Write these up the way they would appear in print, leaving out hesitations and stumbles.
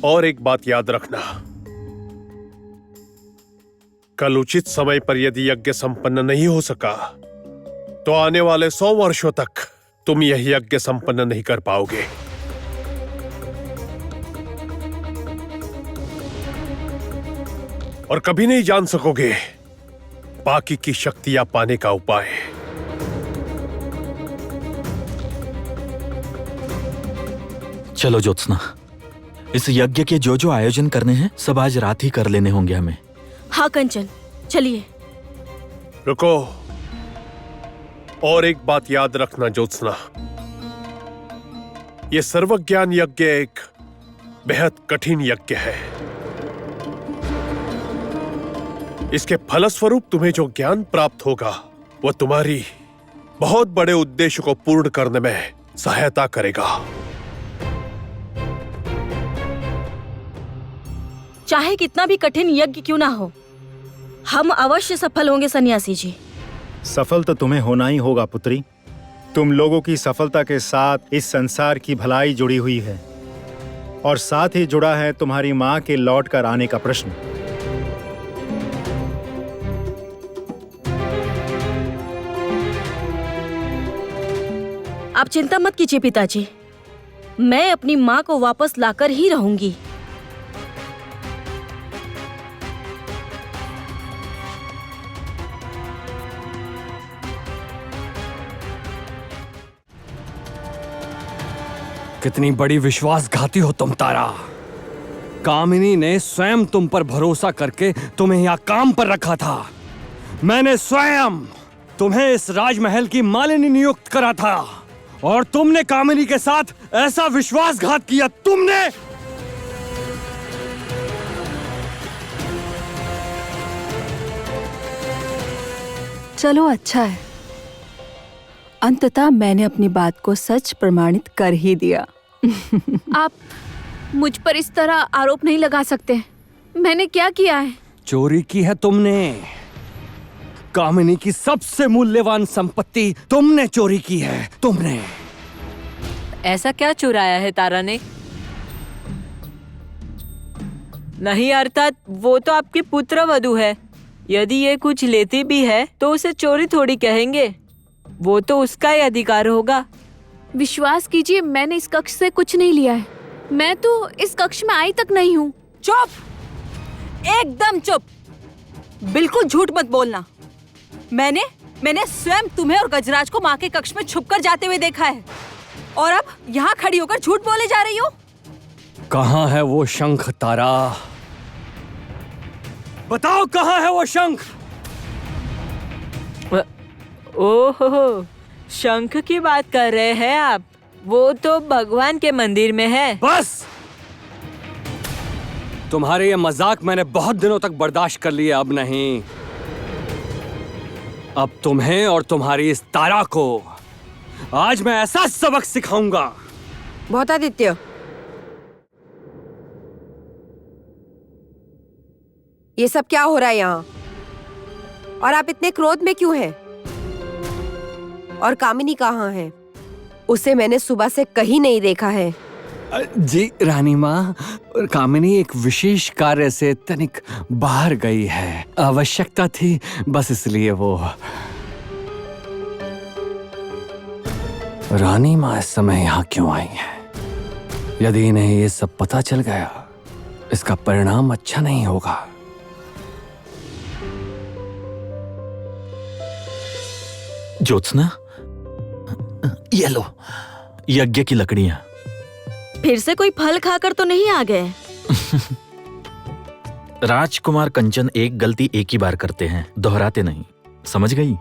और एक बात याद रखना, कल उचित समय पर यदि यज्ञ संपन्न नहीं हो सका तो आने वाले 100 वर्षों तक तुम यह यज्ञ संपन्न नहीं कर पाओगे। और कभी नहीं जान सकोगे बाकी की शक्तियां पाने का उपाय। चलो ज्योत्सना, इस यज्ञ के जो जो आयोजन करने हैं सब आज रात ही कर लेने होंगे हमें। हाँ कंचन, चलिए। रुको, और एक बात याद रखना ज्योत्सना, यह सर्वज्ञान यज्ञ एक बेहद कठिन यज्ञ है। इसके फलस्वरूप तुम्हें जो ज्ञान प्राप्त होगा वह तुम्हारी बहुत बड़े उद्देश्य को पूर्ण करने में सहायता करेगा। चाहे कितना भी कठिन यज्ञ क्यों ना हो, हम अवश्य सफल होंगे सन्यासी जी। सफल तो तुम्हें होना ही होगा पुत्री। तुम लोगों की सफलता के साथ इस संसार की भलाई जुड़ी हुई है और साथ ही जुड़ा है तुम्हारी मां के लौट कर आने का प्रश्न। आप चिंता मत कीजिए पिताजी, मैं अपनी मां को वापस लाकर ही रहूंगी। कितनी बड़ी विश्वासघाती हो तुम तारा। कामिनी ने स्वयं तुम पर भरोसा करके तुम्हें यहाँ काम पर रखा था। मैंने स्वयं तुम्हें इस राजमहल की मालिनी नियुक्त करा था और तुमने कामिनी के साथ ऐसा विश्वासघात किया। तुमने चलो अच्छा है, अंततः मैंने अपनी बात को सच प्रमाणित कर ही दिया। आप मुझ पर इस तरह आरोप नहीं लगा सकते। मैंने क्या किया है? चोरी की है तुमने। कामिनी की सबसे मूल्यवान संपत्ति तुमने चोरी की है। तुमने ऐसा क्या चुराया है तारा ने? नहीं, अर्थात वो तो आपकी पुत्र वधू है। यदि ये कुछ लेती भी है तो उसे चोरी थोड़ी कहेंगे, वो तो उसका ही अधिकार होगा। विश्वास कीजिए, मैंने इस कक्ष से कुछ नहीं लिया है। मैं तो इस कक्ष में आई तक नहीं हूँ। चुप, एकदम चुप, बिल्कुल झूठ मत बोलना। मैंने स्वयं तुम्हें और गजराज को माँ के कक्ष में छुपकर जाते हुए देखा है और अब यहाँ खड़ी होकर झूठ बोले जा रही हो। कहाँ है वो शंख तारा? बताओ कहाँ है वो शंख? ओहो, शंख की बात कर रहे हैं आप? वो तो भगवान के मंदिर में है। बस, तुम्हारे ये मजाक मैंने बहुत दिनों तक बर्दाश्त कर लिए, अब नहीं। अब तुम्हें और तुम्हारी इस तारा को आज मैं ऐसा सबक सिखाऊंगा। बहुत आदित्य, ये सब क्या हो रहा है यहाँ? और आप इतने क्रोध में क्यों हैं? और कामिनी कहाँ है? उसे मैंने सुबह से कहीं नहीं देखा है। जी रानी माँ, कामिनी एक विशेष कार्य से तनिक बाहर गई है। आवश्यकता थी बस, इसलिए वो। रानी माँ इस समय यहाँ क्यों आई है? यदि इन्हें ये सब पता चल गया, इसका परिणाम अच्छा नहीं होगा। ज्योत्सना, ये लो यज्ञ की लकड़ियां। फिर से कोई फल खाकर तो नहीं आ गए? राजकुमार कंचन एक गलती एक ही बार करते हैं, दोहराते नहीं, समझ गई?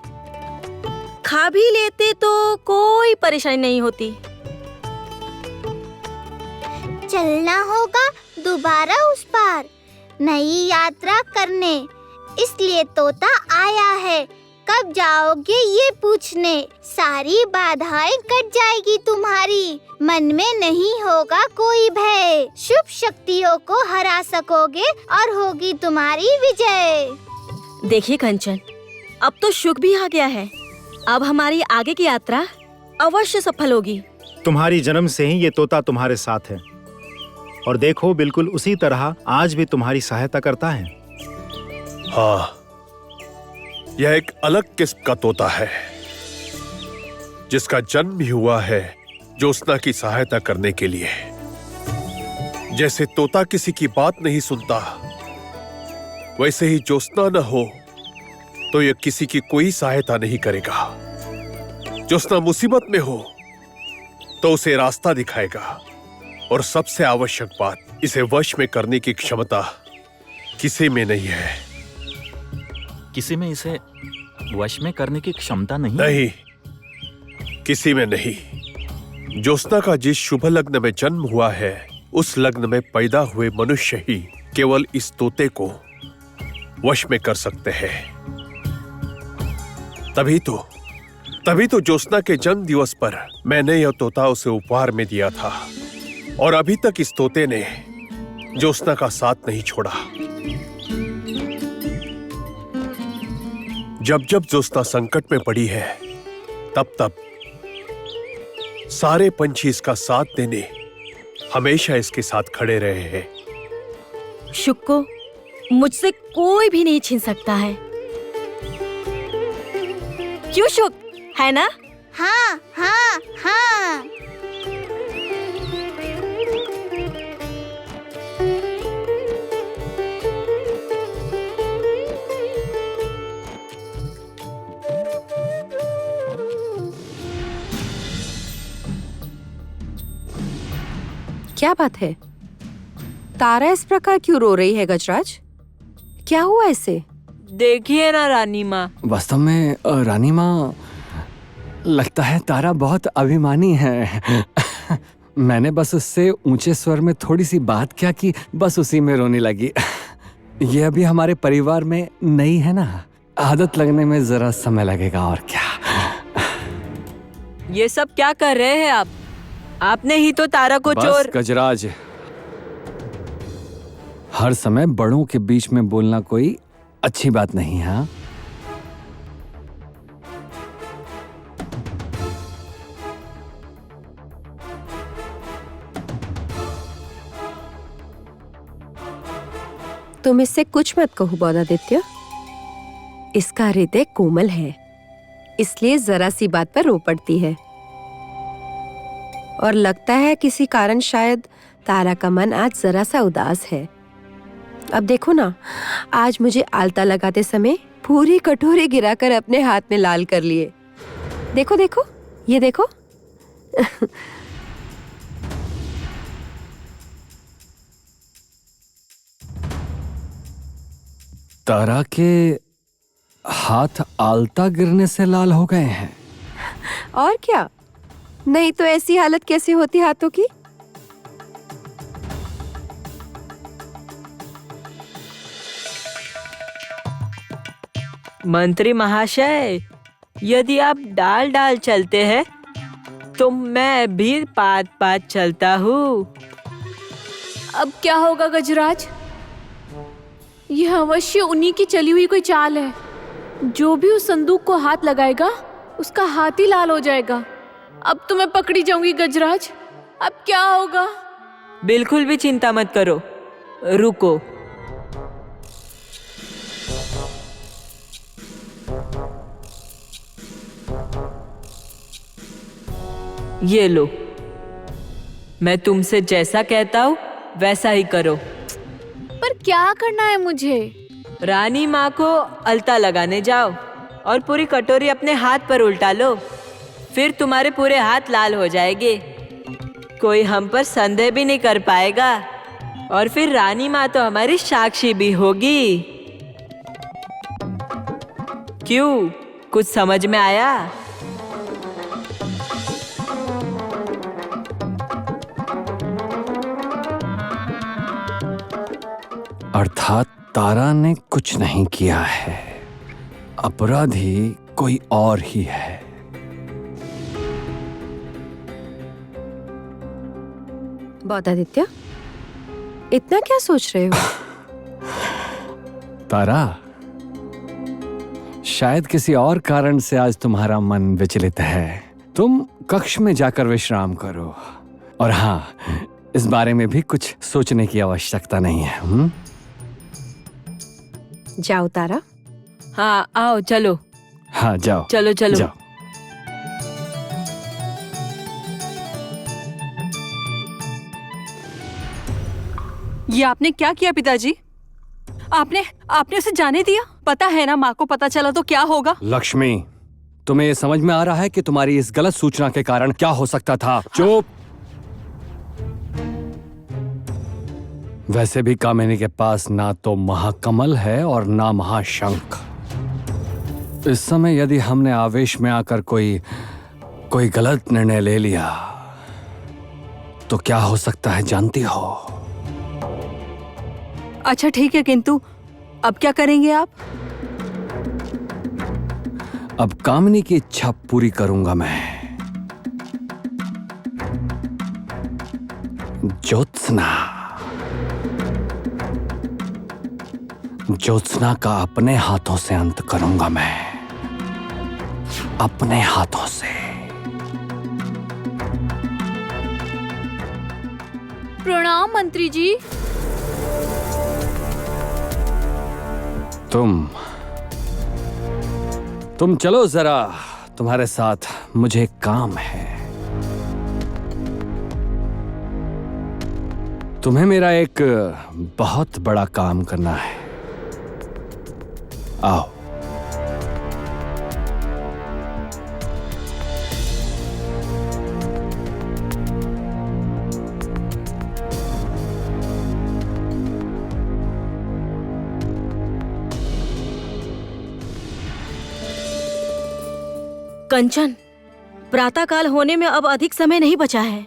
खा भी लेते तो कोई परेशानी नहीं होती। चलना होगा दोबारा उस पार नई यात्रा करने, इसलिए तोता आया है। कब जाओगे ये पूछने, सारी बाधाएं कट जाएगी तुम्हारी, मन में नहीं होगा कोई भय, शुभ शक्तियों को हरा सकोगे और होगी तुम्हारी विजय। देखिए कंचन, अब तो सुख भी आ गया है। अब हमारी आगे की यात्रा अवश्य सफल होगी। तुम्हारी जन्म से ही ये तोता तुम्हारे साथ है। और देखो बिल्कुल उसी तरह आज भी तुम्हारी सहायता करता है। हाँ, यह एक अलग किस्म का तोता है जिसका जन्म भी हुआ है ज्योत्सना की सहायता करने के लिए। जैसे तोता किसी की बात नहीं सुनता, वैसे ही ज्योत्सना न हो तो यह किसी की कोई सहायता नहीं करेगा। ज्योत्सना मुसीबत में हो तो उसे रास्ता दिखाएगा, और सबसे आवश्यक बात, इसे वश में करने की क्षमता किसी में नहीं है। किसी में इसे वश में करने की क्षमता नहीं? नहीं, किसी में नहीं। ज्योत्सना का जिस शुभ लग्न में जन्म हुआ है, उस लग्न में पैदा हुए मनुष्य ही केवल इस तोते को वश में कर सकते हैं। तभी तो ज्योत्सना के जन्म दिवस पर मैंने यह तोता उसे उपहार में दिया था, और अभी तक इस तोते ने ज्योत्सना का साथ नहीं छोड़ा। जब जब ज्योत्सना संकट में पड़ी है, तब सारे पंछी इसका साथ देने हमेशा इसके साथ खड़े रहे हैं। शुक को मुझसे कोई भी नहीं छीन सकता है। क्यों शुक, है ना? हाँ हाँ हाँ। क्या बात है? तारा इस प्रकार क्यों रो रही है गजराज? क्या हुआ इसे? देखिए ना रानी माँ। वास्तव में रानी माँ, लगता है तारा बहुत अभिमानी है। मैंने बस उससे ऊंचे स्वर में थोड़ी सी बात किया कि बस उसी में रोने लगी। ये अभी हमारे परिवार में नई है ना, आदत लगने में जरा समय लगेगा और क्या। ये सब क्या कर रहे हैं आप? आपने ही तो तारा को बस चोर। गजराज, हर समय बड़ों के बीच में बोलना कोई अच्छी बात नहीं है। हाँ? तुम इससे कुछ मत कहो बौद्धादित्य। इसका हृदय कोमल है, इसलिए जरा सी बात पर रो पड़ती है। और लगता है किसी कारण शायद तारा का मन आज जरा सा उदास है। अब देखो ना, आज मुझे आलता लगाते समय पूरी कटोरी गिराकर अपने हाथ में लाल कर लिए। देखो देखो, ये देखो। तारा के हाथ आलता गिरने से लाल हो गए हैं। और क्या, नहीं तो ऐसी हालत कैसे होती हाथों की? मंत्री महाशय, यदि आप डाल डाल चलते हैं तो मैं भी पात पात चलता हूँ। अब क्या होगा गजराज? यह अवश्य उन्हीं की चली हुई कोई चाल है। जो भी उस संदूक को हाथ लगाएगा उसका हाथ ही लाल हो जाएगा। अब तो मैं पकड़ी जाऊंगी गजराज। अब क्या होगा? बिल्कुल भी चिंता मत करो, रुको। ये लो, मैं तुमसे जैसा कहता हूँ वैसा ही करो। पर क्या करना है मुझे? रानी माँ को अलता लगाने जाओ और पूरी कटोरी अपने हाथ पर उल्टा लो। फिर तुम्हारे पूरे हाथ लाल हो जाएंगे, कोई हम पर संदेह भी नहीं कर पाएगा। और फिर रानी माँ तो हमारी साक्षी भी होगी। क्यों, कुछ समझ में आया? अर्थात तारा ने कुछ नहीं किया है, अपराधी कोई और ही है। बौद्धादित्य, इतना क्या सोच रहे हो? तारा, शायद किसी और कारण से आज तुम्हारा मन विचलित है। तुम कक्ष में जाकर विश्राम करो। और हाँ, इस बारे में भी कुछ सोचने की आवश्यकता नहीं है। जाओ तारा। हाँ आओ, चलो हाँ जाओ चलो चलो। जाओ। ये आपने क्या किया पिताजी? आपने उसे जाने दिया? पता है ना, माँ को पता चला तो क्या होगा? लक्ष्मी, तुम्हें ये समझ में आ रहा है कि तुम्हारी इस गलत सूचना के कारण क्या हो सकता था? चुप। वैसे भी कामिनी के पास ना तो महाकमल है और ना महाशंख। इस समय यदि हमने आवेश में आकर कोई गलत निर्णय ले लिया तो क्या हो सकता है जानती हो? अच्छा ठीक है, किंतु अब क्या करेंगे आप? अब कामिनी की इच्छा पूरी करूंगा मैं। ज्योत्सना का अपने हाथों से अंत करूंगा मैं, अपने हाथों से। प्रणाम मंत्री जी। तुम चलो जरा, तुम्हारे साथ मुझे काम है। तुम्हें मेरा एक बहुत बड़ा काम करना है। आओ। कंचन, प्रातःकाल होने में अब अधिक समय नहीं बचा है।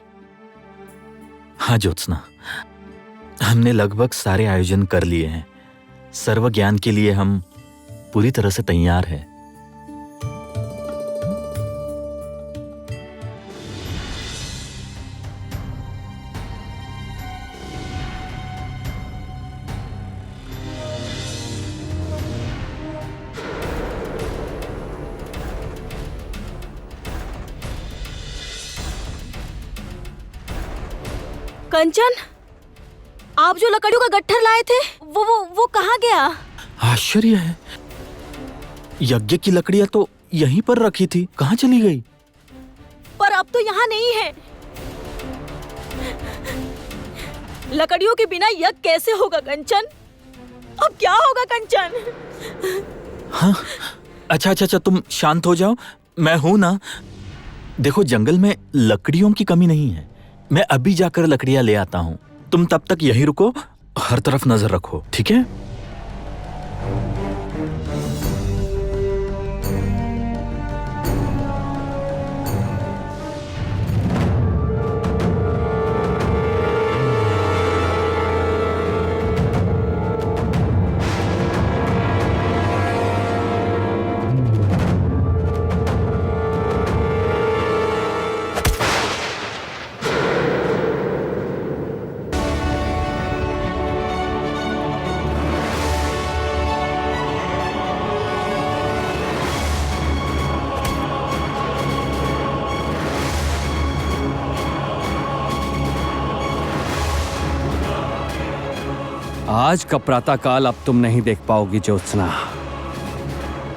हाँ ज्योत्सना, हमने लगभग सारे आयोजन कर लिए हैं। सर्व ज्ञान के लिए हम पूरी तरह से तैयार हैं। कंचन, आप जो लकड़ियों का गट्ठर लाए थे वो कहाँ गया? आश्चर्य है, यज्ञ की लकड़ियां तो यहीं पर रखी थी, कहाँ चली गई? पर अब तो यहाँ नहीं है। लकड़ियों के बिना यज्ञ कैसे होगा कंचन? अब क्या होगा कंचन? हाँ, अच्छा, तुम शांत हो जाओ, मैं हूं ना। देखो, जंगल में लकड़ियों की कमी नहीं है, मैं अभी जाकर लकड़ियां ले आता हूं। तुम तब तक यहीं रुको, हर तरफ नजर रखो, ठीक है? आज का प्रातःकाल अब तुम नहीं देख पाओगी ज्योत्सना।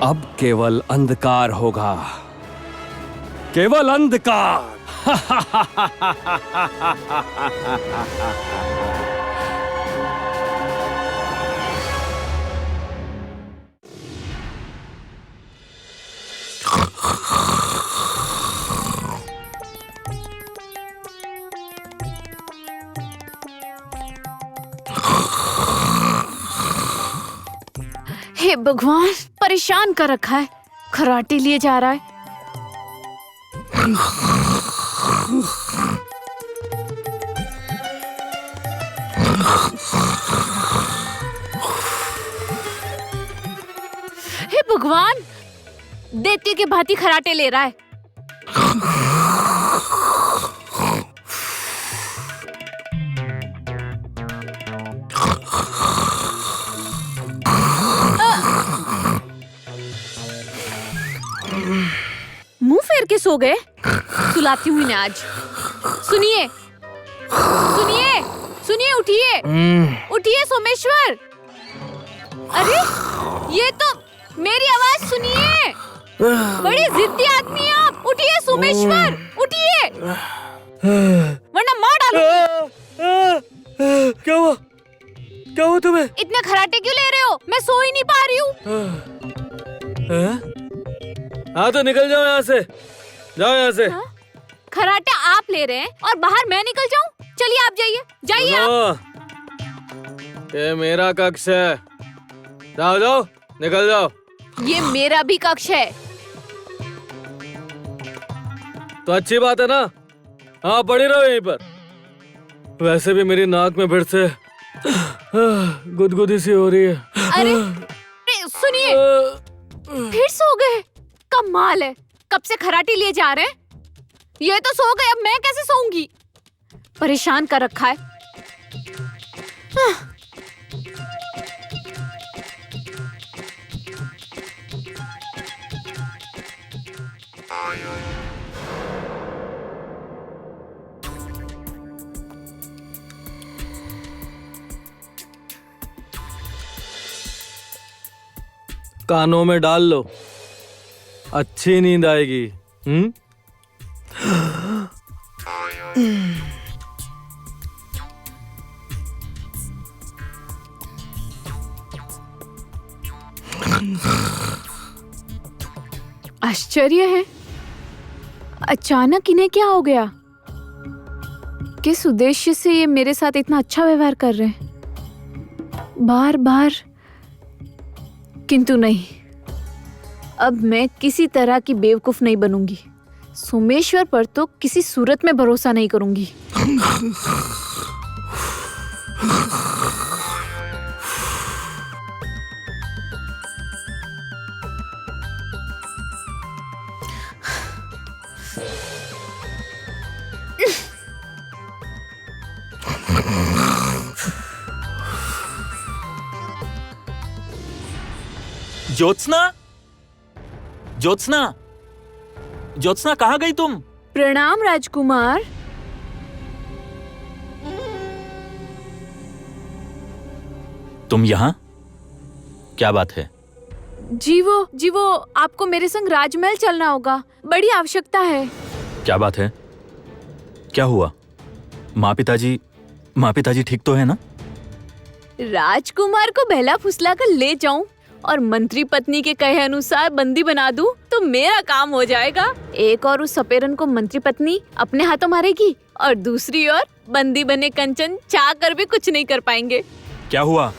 अब केवल अंधकार होगा, केवल अंधकार। हे भगवान, परेशान कर रखा है, खराटे लिए जा रहा है। हे भगवान, दैत्य के भांति खराटे ले रहा है। मुंह फेर के सो गए। सुलाती हूँ इन्हें आज। सुनिए, सुनिए। उठिए, उठिए सोमेश्वर। अरे ये तो मेरी आवाज सुनिए, बड़ी जिद्दी आदमी है आप। उठिए सोमेश्वर, उठिए वरना मार डालूंगी। क्या हुआ? क्या हुआ तुम्हें? इतने खराटे क्यों ले रहे हो? मैं सो ही नहीं पा रही हूँ। हाँ तो निकल जाओ यहाँ से, जाओ यहाँ से। खराटे आप ले रहे हैं और बाहर मैं निकल जाऊँ? चलिए आप जाइए, जाइए आप। ये मेरा कक्ष है, जाओ जाओ, निकल जाओ। ये मेरा भी कक्ष है। तो अच्छी बात है ना, हाँ पड़ी रहो यहीं पर। वैसे भी मेरी नाक में फिर से गुदगुदी सी हो रही है। अरे सुनिए, फिर सो गए? कमाल है, कब से खराटे लिए जा रहे हैं? ये तो सो गए, अब मैं कैसे सोऊंगी? परेशान कर रखा है। कानों में डाल लो, अच्छी नींद आएगी। आश्चर्य है, अचानक इन्हें क्या हो गया? किस उद्देश्य से ये मेरे साथ इतना अच्छा व्यवहार कर रहे हैं? बार बार, किंतु नहीं, अब मैं किसी तरह की बेवकूफ नहीं बनूंगी। सोमेश्वर पर तो किसी सूरत में भरोसा नहीं करूंगी। ज्योत्सना, ज्योत्सना, ज्योत्सना कहाँ गई तुम? प्रणाम राजकुमार। तुम यहाँ? क्या बात है? जी वो आपको मेरे संग राजमहल चलना होगा, बड़ी आवश्यकता है। क्या बात है? क्या हुआ? माँ पिताजी ठीक तो है ना? राजकुमार को बहला फुसला कर ले जाऊं और मंत्री पत्नी के कहे अनुसार बंदी बना दूं तो मेरा काम हो जाएगा। एक और उस सपेरन को मंत्री पत्नी अपने हाथों मारेगी और दूसरी ओर बंदी बने कंचन चाह कर भी कुछ नहीं कर पाएंगे। क्या हुआ?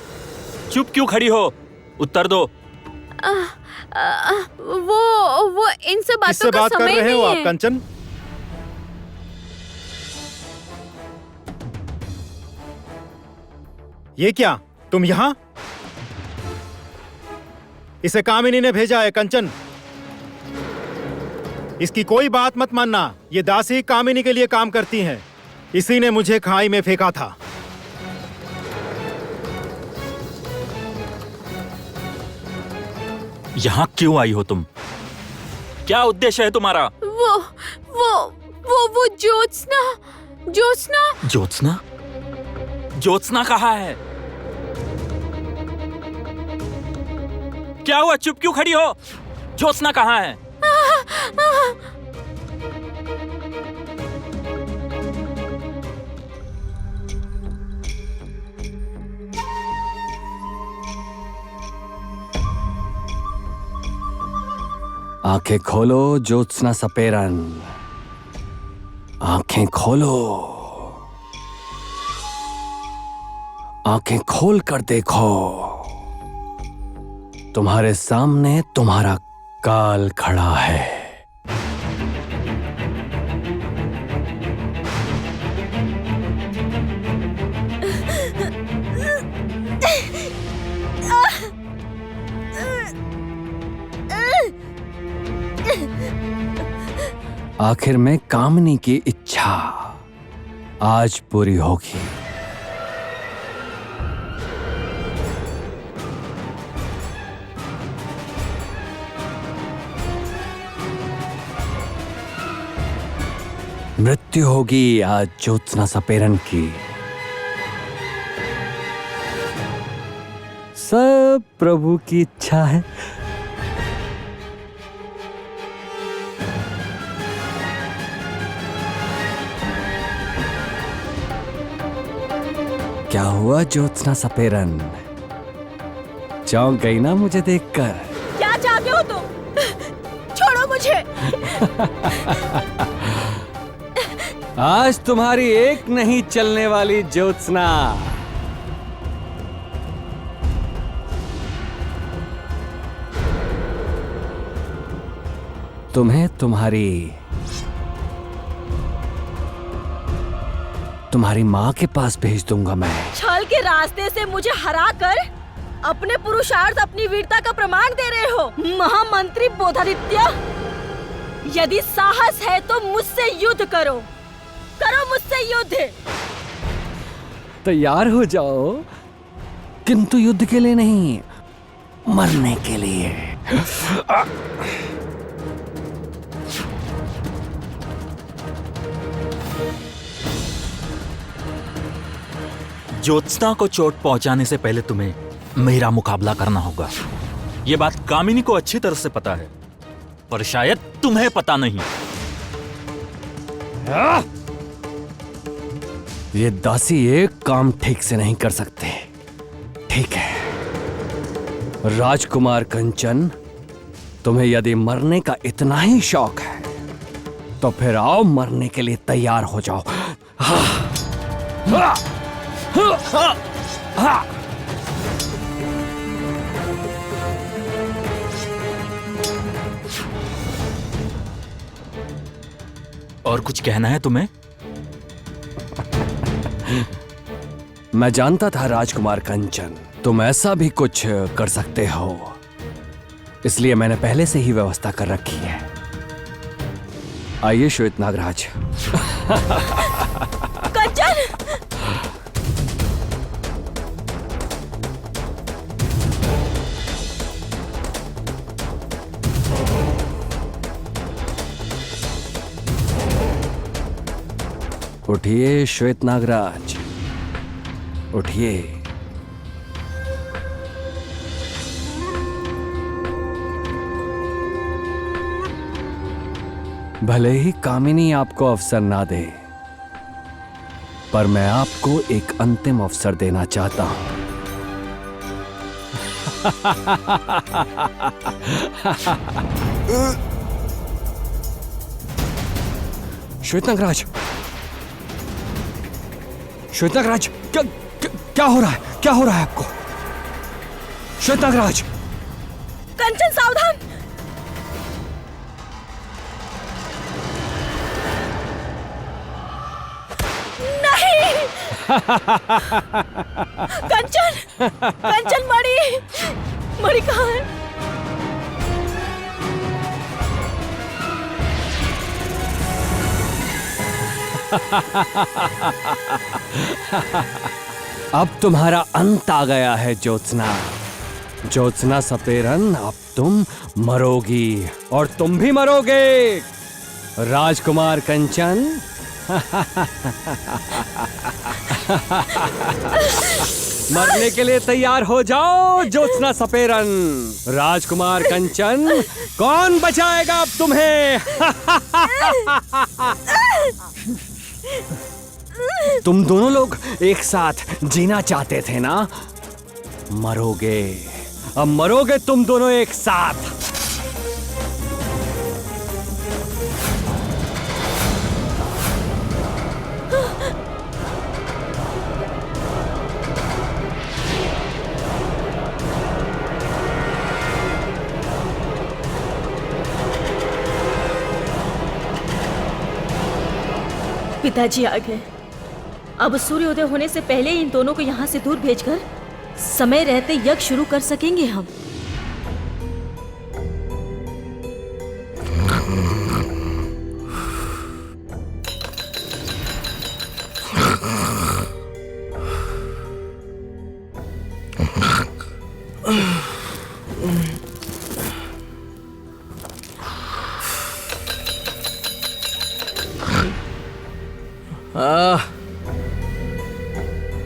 चुप क्यों खड़ी हो? उत्तर दो। वो इन सब बातों का समय कर रहे हो नहीं आप है। कंचन? ये क्या, तुम यहाँ? इसे कामिनी ने भेजा है कंचन। इसकी कोई बात मत मानना, ये दासी कामिनी के लिए काम करती हैं। इसी ने मुझे खाई में फेंका था। यहाँ क्यों आई हो तुम? क्या उद्देश्य है तुम्हारा? वो ज्योत्सना। ज्योत्सना? ज्योत्सना कहाँ है? क्या हुआ? चुप क्यों खड़ी हो? ज्योत्सना कहाँ है? आंखें खोलो ज्योत्सना सपेरन, आंखें खोलो, आंखें खोल कर देखो। तुम्हारे सामने तुम्हारा काल खड़ा है। आखिर में कामनी की इच्छा आज पूरी होगी। मृत्यु होगी आज ज्योत्सना सपेरन की। सब प्रभु की इच्छा है। क्या हुआ ज्योत्सना सपेरन? चौंक गई ना मुझे देखकर? क्या चाहते हो तुम? छोड़ो मुझे। आज तुम्हारी एक नहीं चलने वाली ज्योत्सना। तुम्हें तुम्हारी माँ के पास भेज दूंगा मैं। छल के रास्ते से मुझे हरा कर अपने पुरुषार्थ, अपनी वीरता का प्रमाण दे रहे हो महामंत्री बोधादित्य। यदि साहस है तो मुझसे युद्ध करो, मुझसे युद्ध। तैयार हो जाओ, किंतु युद्ध के लिए नहीं, मरने के लिए। ज्योत्सना को चोट पहुंचाने से पहले तुम्हें मेरा मुकाबला करना होगा। ये बात कामिनी को अच्छी तरह से पता है, पर शायद तुम्हें पता नहीं। ये दासी एक काम ठीक से नहीं कर सकते। ठीक है राजकुमार कंचन, तुम्हें यदि मरने का इतना ही शौक है तो फिर आओ, मरने के लिए तैयार हो जाओ। और कुछ कहना है तुम्हें? मैं जानता था राजकुमार कंचन, तुम ऐसा भी कुछ कर सकते हो, इसलिए मैंने पहले से ही व्यवस्था कर रखी है। आइए श्वेत नागराज। कंचन! उठिए श्वेत नागराज, उठिए। भले ही कामिनी आपको अवसर ना दे, पर मैं आपको एक अंतिम अवसर देना चाहता हूं। श्वेत नागराज, श्वेत नागराज, क्या हो रहा है? क्या हो रहा है आपको? श्वेत नागराज! कंचन सावधान! नहीं! कंचन मणि कहाँ है? अब तुम्हारा अंत आ गया है ज्योत्सना सपेरन, अब तुम मरोगी और तुम भी मरोगे। राजकुमार कंचन, मरने के लिए तैयार हो जाओ ज्योत्सना सपेरन। राजकुमार कंचन, कौन बचाएगा अब तुम्हें? तुम दोनों लोग एक साथ जीना चाहते थे ना? मरोगे, अब मरोगे तुम दोनों एक साथ। पिताजी आ गए। अब सूर्योदय होने से पहले इन दोनों को यहाँ से दूर भेजकर समय रहते यज्ञ शुरू कर सकेंगे हम।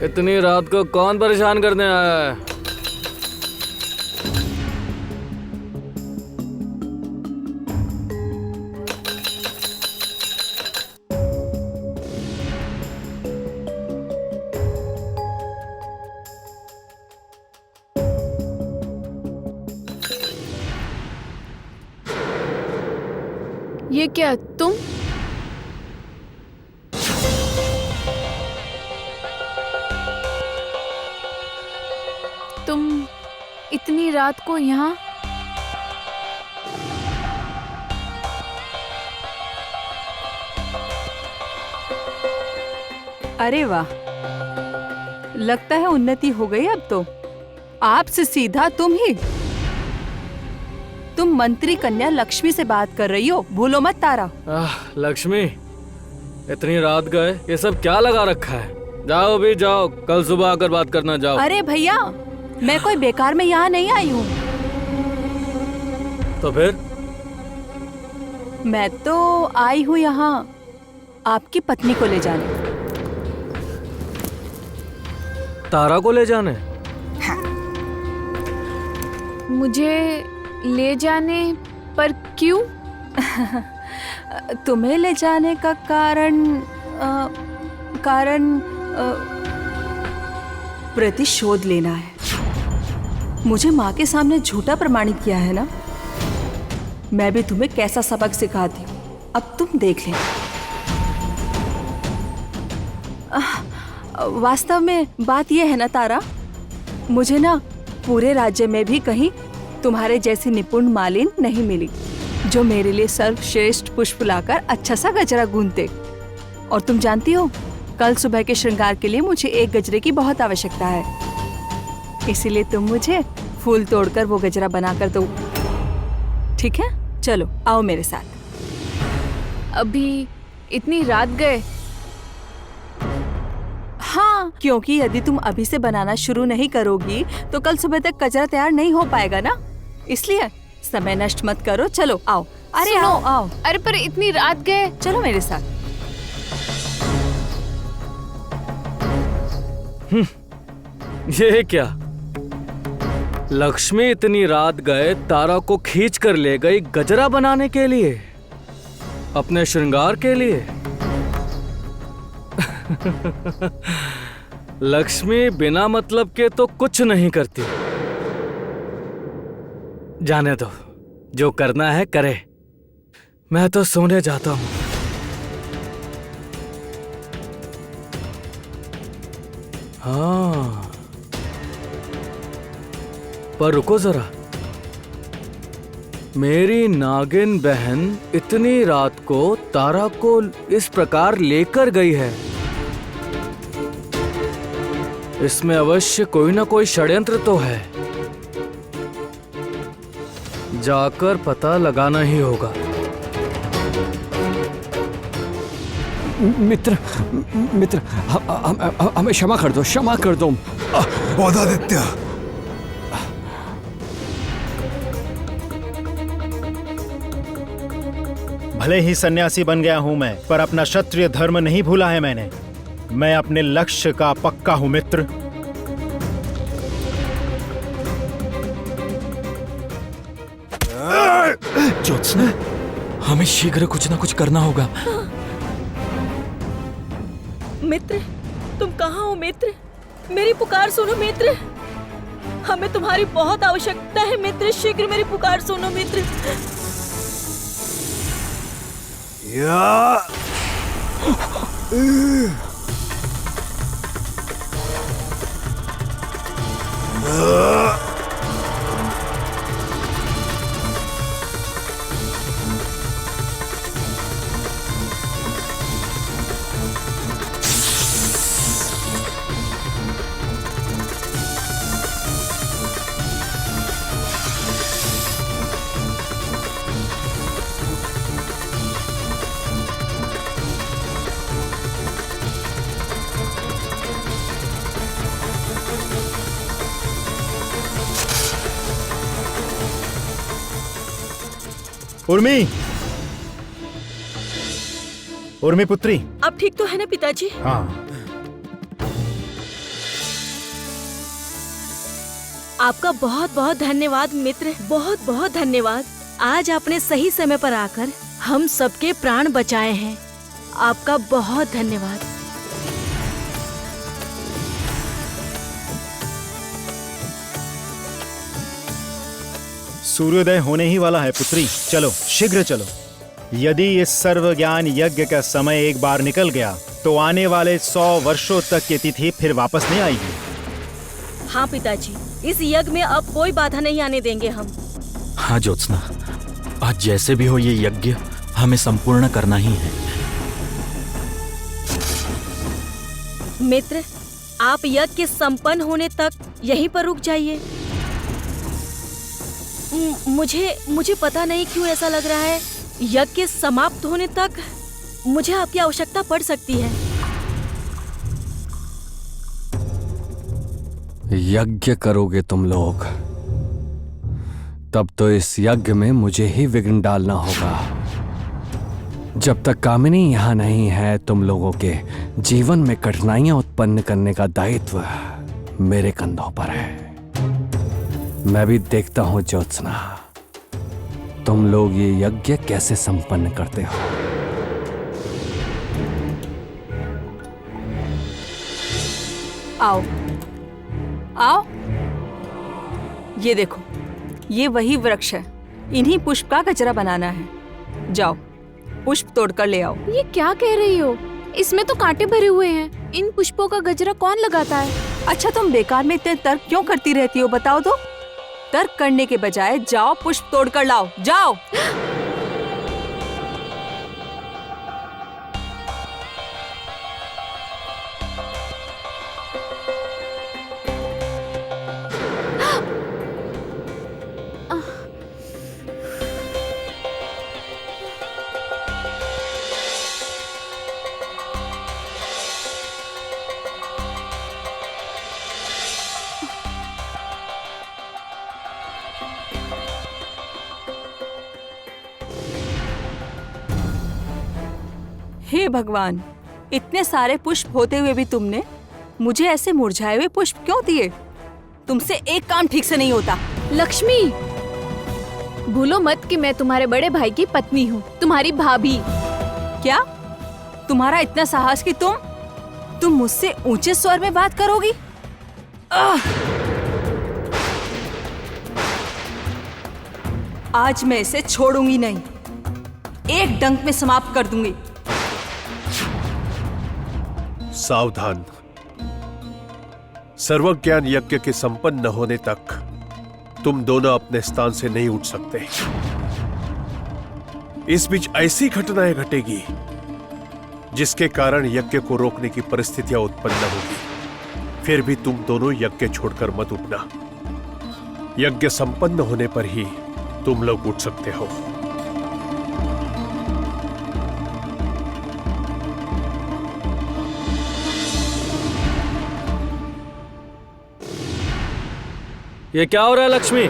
इतनी रात को कौन परेशान करने आया है? ये क्या तुम? तुम इतनी रात को यहाँ? अरे वाह, लगता है उन्नति हो गई अब तो। आपसे सीधा तुम ही। तुम मंत्री कन्या लक्ष्मी से बात कर रही हो, भूलो मत तारा। लक्ष्मी, इतनी रात गए, ये सब क्या लगा रखा है? जाओ भी जाओ, कल सुबह आकर बात करना जाओ। अरे भैया, मैं कोई बेकार में यहाँ नहीं आई हूँ। तो फिर? मैं तो आई हूँ यहाँ आपकी पत्नी को ले जाने। तारा को ले जाने? मुझे ले जाने पर क्यों? तुम्हें ले जाने का कारण प्रतिशोध लेना है। मुझे माँ के सामने झूठा प्रमाणित किया है ना, मैं भी तुम्हें कैसा सबक सिखाती हूँ, अब तुम देख लेना। वास्तव में बात यह है ना तारा, मुझे ना पूरे राज्य में भी कहीं तुम्हारे जैसी निपुण मालिन नहीं मिली जो मेरे लिए सर्वश्रेष्ठ पुष्प लाकर अच्छा सा गजरा गूंथते। और तुम जानती हो, कल सुबह के श्रृंगार के लिए मुझे एक गजरे की बहुत आवश्यकता है, इसीलिए तुम मुझे फूल तोड़कर वो गजरा बनाकर दो। ठीक है, चलो आओ मेरे साथ। अभी इतनी रात गए? हाँ, क्योंकि यदि तुम अभी से बनाना शुरू नहीं करोगी तो कल सुबह तक गजरा तैयार नहीं हो पाएगा ना, इसलिए समय नष्ट मत करो। चलो आओ। अरे सुनो, आओ आओ। अरे पर इतनी रात गए। चलो मेरे साथ। ये क्या? लक्ष्मी इतनी रात गए तारा को खींच कर ले गई गजरा बनाने के लिए, अपने श्रृंगार के लिए। लक्ष्मी बिना मतलब के तो कुछ नहीं करती। जाने दो, जो करना है करे, मैं तो सोने जाता हूं। हाँ, पर रुको जरा, मेरी नागिन बहन इतनी रात को तारा को इस प्रकार लेकर गई है, इसमें अवश्य कोई ना कोई षड्यंत्र तो है। जाकर पता लगाना ही होगा। मित्र, हमें क्षमा कर दो, क्षमा कर दो। बोधादित्य, भले ही सन्यासी बन गया हूं मैं, पर अपना क्षत्रिय धर्म नहीं भूला है मैंने। मैं अपने लक्ष्य का पक्का हूं मित्र। ज्योत्सना, हमें शीघ्र कुछ ना कुछ करना होगा। मित्र, तुम कहाँ हो मित्र? मेरी पुकार सुनो मित्र, हमें तुम्हारी बहुत आवश्यकता है मित्र, शीघ्र मेरी पुकार सुनो मित्र। उर्मी, उर्मी पुत्री। आप ठीक तो है ना पिताजी? हाँ। आपका बहुत बहुत धन्यवाद मित्र, बहुत बहुत धन्यवाद। आज आपने सही समय पर आकर हम सबके प्राण बचाए हैं, आपका बहुत धन्यवाद। सूर्योदय होने ही वाला है पुत्री, चलो शीघ्र चलो। यदि इस सर्व ज्ञान यज्ञ का समय एक बार निकल गया तो आने वाले 100 वर्षों तक की तिथि फिर वापस नहीं आएगी। हाँ पिताजी, इस यज्ञ में अब कोई बाधा नहीं आने देंगे हम। हाँ ज्योत्सना, आज जैसे भी हो ये यज्ञ हमें संपूर्ण करना ही है। मित्र, आप यज्ञ के संपन्न होने तक यहीं पर रुक जाइए। मुझे पता नहीं क्यों ऐसा लग रहा है, यज्ञ के समाप्त होने तक मुझे आपकी आवश्यकता पड़ सकती है। यज्ञ करोगे तुम लोग, तब तो इस यज्ञ में मुझे ही विघ्न डालना होगा। जब तक कामिनी यहाँ नहीं है, तुम लोगों के जीवन में कठिनाइयां उत्पन्न करने का दायित्व मेरे कंधों पर है। मैं भी देखता हूँ ज्योत्सना, तुम लोग ये यज्ञ कैसे संपन्न करते हो। आओ आओ, ये देखो, ये वही वृक्ष है, इन्हीं पुष्प का गजरा बनाना है। जाओ पुष्प तोड़कर ले आओ। ये क्या कह रही हो? इसमें तो कांटे भरे हुए हैं। इन पुष्पों का गजरा कौन लगाता है? अच्छा, तुम बेकार में इतने तर्क क्यों करती रहती हो, बताओ तो। तर्क करने के बजाय जाओ पुष्प तोड़कर लाओ, जाओ। हे भगवान, इतने सारे पुष्प होते हुए भी तुमने मुझे ऐसे मुरझाए हुए पुष्प क्यों दिए? तुमसे एक काम ठीक से नहीं होता। लक्ष्मी, भूलो मत कि मैं तुम्हारे बड़े भाई की पत्नी हूँ, तुम्हारी भाभी। क्या तुम्हारा इतना साहस कि तुम मुझसे ऊंचे स्वर में बात करोगी? आज मैं इसे छोड़ूंगी नहीं, एक डंक में समाप्त कर दूंगी। सावधान, सर्वज्ञान यज्ञ के संपन्न न होने तक तुम दोनों अपने स्थान से नहीं उठ सकते। इस बीच ऐसी घटनाएं घटेगी जिसके कारण यज्ञ को रोकने की परिस्थितियां उत्पन्न होगी। फिर भी तुम दोनों यज्ञ छोड़कर मत उठना। यज्ञ संपन्न होने पर ही तुम लोग उठ सकते हो। ये क्या हो रहा है लक्ष्मी?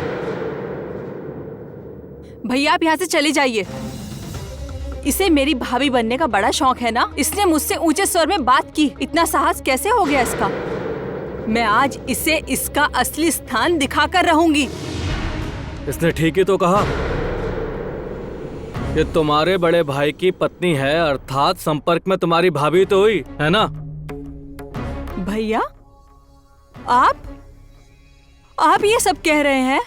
भैया आप यहाँ से चले जाइए। इसे मेरी भाभी बनने का बड़ा शौक है ना, इसने मुझसे ऊंचे स्वर में बात की। इतना साहस कैसे हो गया इसका? मैं आज इसे इसका असली स्थान दिखाकर रहूंगी। इसने ठीक ही तो कहा। ये तुम्हारे बड़े भाई की पत्नी है, अर्थात संपर्क में तुम्हारी भाभी तो हुई है ना? भैया आप ये सब कह रहे हैं?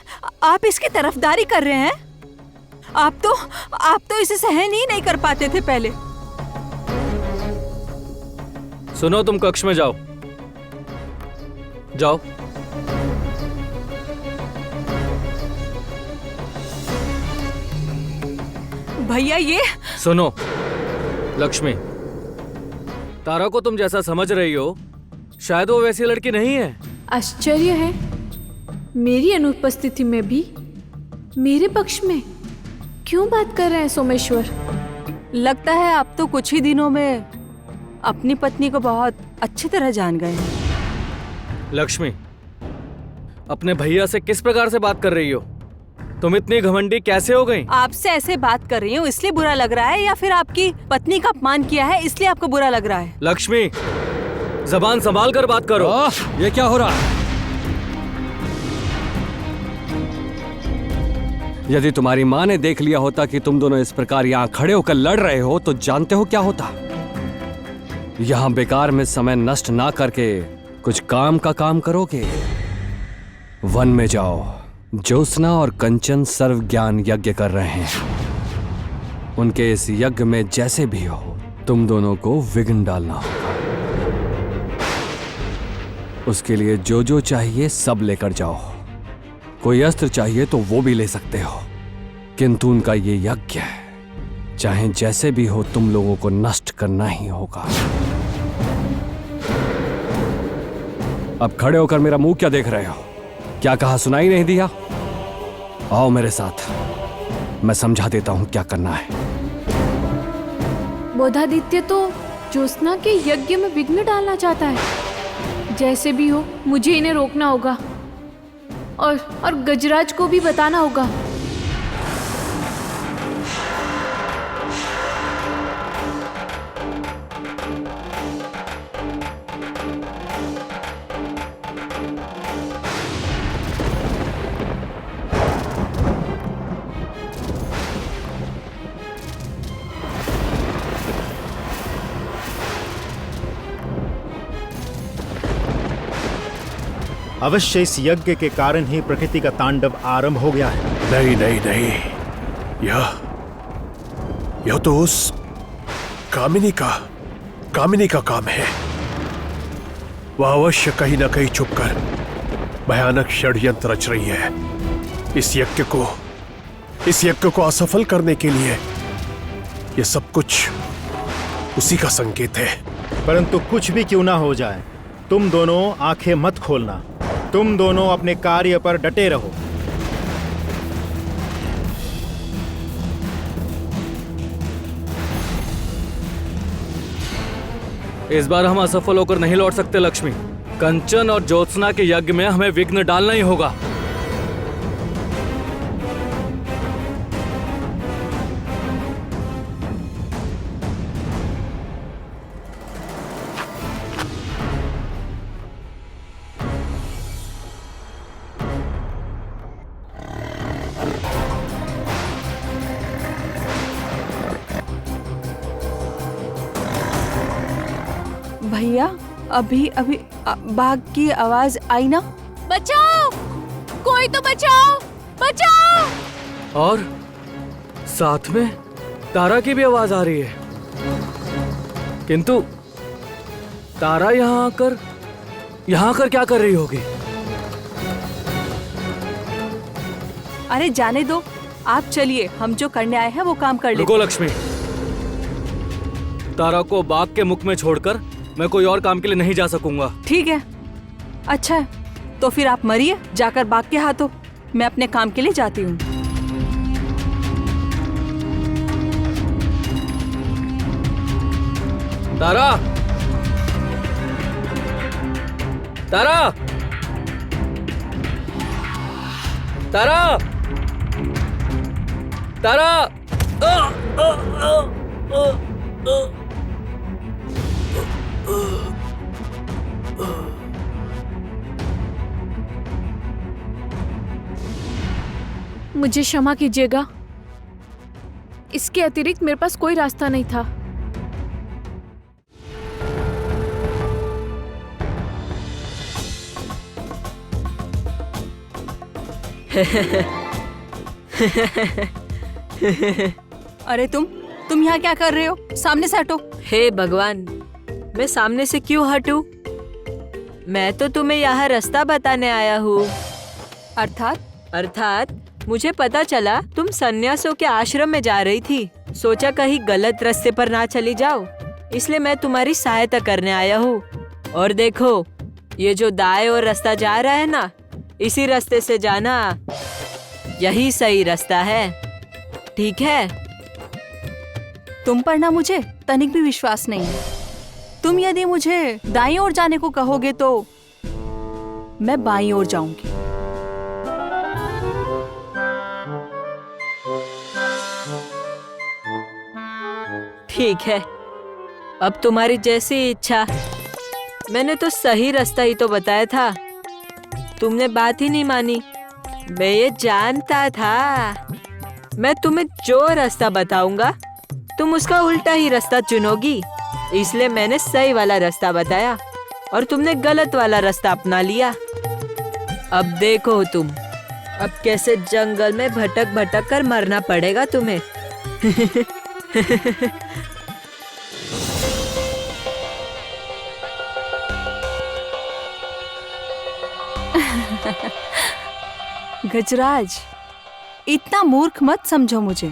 आप इसकी तरफदारी कर रहे हैं? आप तो इसे सहन ही नहीं कर पाते थे पहले। सुनो, तुम कक्ष में जाओ। जाओ। भैया ये सुनो लक्ष्मी, तारा को तुम जैसा समझ रही हो, शायद वो वैसी लड़की नहीं है। आश्चर्य है, मेरी अनुपस्थिति में भी मेरे पक्ष में क्यों बात कर रहे हैं सोमेश्वर? लगता है आप तो कुछ ही दिनों में अपनी पत्नी को बहुत अच्छी तरह जान गए हैं। लक्ष्मी, अपने भैया से किस प्रकार से बात कर रही हो? तुम इतनी घमंडी कैसे हो गई? आपसे ऐसे बात कर रही हूँ इसलिए बुरा लग रहा है, या फिर आपकी पत्नी का अपमान किया है इसलिए आपको बुरा लग रहा है? लक्ष्मी, जबान संभाल कर बात करो। ये क्या हो रहा है? यदि तुम्हारी माँ ने देख लिया होता कि तुम दोनों इस प्रकार यहाँ खड़े होकर लड़ रहे हो तो जानते हो क्या होता? यहाँ बेकार में समय नष्ट ना करके कुछ काम का काम करोगे। वन में जाओ, ज्योत्सना और कंचन सर्व ज्ञान यज्ञ कर रहे हैं। उनके इस यज्ञ में जैसे भी हो तुम दोनों को विघ्न डालना होगा। उसके लिए जो जो चाहिए सब लेकर जाओ। कोई अस्त्र चाहिए तो वो भी ले सकते हो, किंतु उनका ये यज्ञ है, चाहे जैसे भी हो तुम लोगों को नष्ट करना ही होगा। अब खड़े होकर मेरा मुंह क्या देख रहे हो? क्या कहा सुनाई नहीं दिया? आओ मेरे साथ, मैं समझा देता हूं क्या करना है। बोधादित्य तो ज्योत्सना के यज्ञ में विघ्न डालना चाहता है। जैसे भी हो मुझे इन्हें रोकना होगा और गजराज को भी बताना होगा। अवश्य इस यज्ञ के कारण ही प्रकृति का तांडव आरंभ हो गया है। नहीं नहीं नहीं, यह तो उस कामिनी का काम है। वह अवश्य कहीं ना कहीं छुपकर भयानक षड्यंत्र रच रही है। इस यज्ञ को असफल करने के लिए यह सब कुछ उसी का संकेत है। परंतु कुछ भी क्यों ना हो जाए, तुम दोनों आंखें मत खोलना। तुम दोनों अपने कार्य पर डटे रहो। इस बार हम असफल होकर नहीं लौट सकते लक्ष्मी। कंचन और ज्योत्सना के यज्ञ में हमें विघ्न डालना ही होगा। भैया, अभी बाघ की आवाज आई ना? बचाओ, कोई तो बचाओ, बचाओ। और साथ में तारा की भी आवाज आ रही है, किंतु तारा यहाँ आकर क्या कर रही होगी? अरे जाने दो, आप चलिए, हम जो करने आए हैं वो काम कर लेंगे। रुको लक्ष्मी, तारा को बाघ के मुख में छोड़कर मैं कोई और काम के लिए नहीं जा सकूंगा। ठीक है, अच्छा है, तो फिर आप मरिए जाकर बाघ के हाथों। मैं अपने काम के लिए जाती हूँ। तारा, तारा, तारा, तारा, मुझे क्षमा कीजिएगा, इसके अतिरिक्त मेरे पास कोई रास्ता नहीं था। अरे तुम यहाँ क्या कर रहे हो? सामने से हटो। हे भगवान, मैं सामने से क्यों हटूं? मैं तो तुम्हें यहाँ रास्ता बताने आया हूँ। अर्थात मुझे पता चला तुम सन्यासियों के आश्रम में जा रही थी। सोचा कहीं गलत रास्ते पर ना चली जाओ, इसलिए मैं तुम्हारी सहायता करने आया हूँ। और देखो, ये जो दाएं ओर रास्ता जा रहा है ना, इसी रास्ते से जाना, यही सही रास्ता है। ठीक है? तुम पर ना मुझे तनिक भी विश्वास नहीं है। तुम यदि मुझे दाईं ओर जाने को कहोगे तो मैं बाईं ओर जाऊंगी। ठीक है, अब तुम्हारी जैसी इच्छा। मैंने तो सही रास्ता ही तो बताया था, तुमने बात ही नहीं मानी। मैं ये जानता था, मैं तुम्हें जो रास्ता बताऊंगा तुम उसका उल्टा ही रास्ता चुनोगी, इसलिए मैंने सही वाला रास्ता बताया और तुमने गलत वाला रास्ता अपना लिया। अब देखो तुम, अब कैसे जंगल में भटक भटक कर मरना पड़ेगा तुम्हें। गजराज, इतना मूर्ख मत समझो मुझे।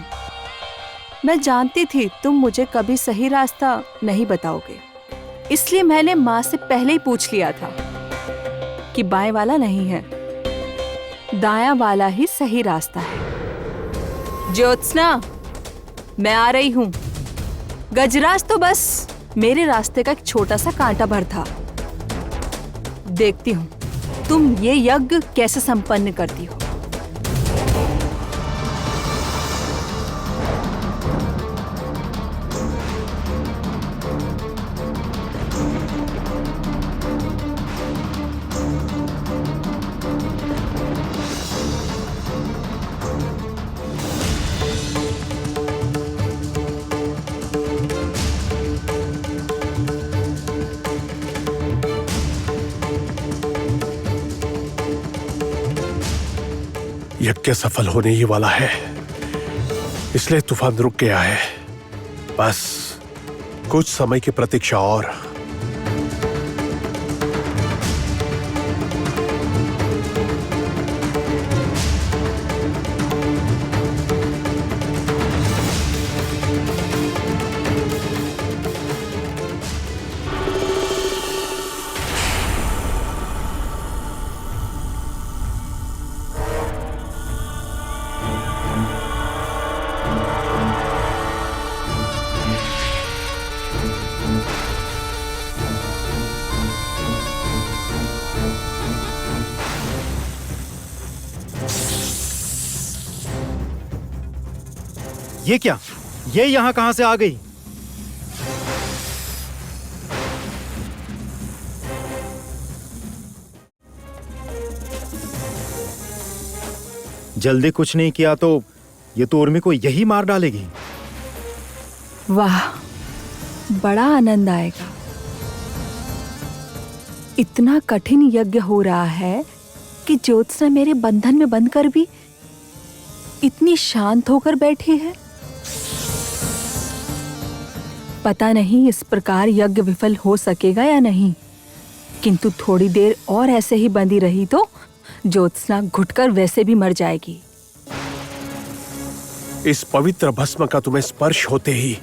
मैं जानती थी तुम मुझे कभी सही रास्ता नहीं बताओगे, इसलिए मैंने माँ से पहले ही पूछ लिया था कि बाएं वाला नहीं है, दायां वाला ही सही रास्ता है। ज्योत्सना, मैं आ रही हूँ। गजराज तो बस मेरे रास्ते का एक छोटा सा कांटा भर था। देखती हूँ तुम ये यज्ञ कैसे संपन्न करती हो। यज्ञ सफल होने ही वाला है, इसलिए तूफान रुक गया है। बस कुछ समय की प्रतीक्षा और। ये क्या? ये यहाँ कहाँ से आ गई? जल्दी कुछ नहीं किया तो ये तो उर्मी को यही मार डालेगी। वाह, बड़ा आनंद आएगा। इतना कठिन यज्ञ हो रहा है कि ज्योत्सना मेरे बंधन में बंधकर भी इतनी शांत होकर बैठी है। पता नहीं इस प्रकार यज्ञ विफल हो सकेगा या नहीं, किंतु थोड़ी देर और ऐसे ही बंधी रही तो ज्योत्सना घुटकर वैसे भी मर जाएगी। इस पवित्र भस्म का तुम्हें स्पर्श होते ही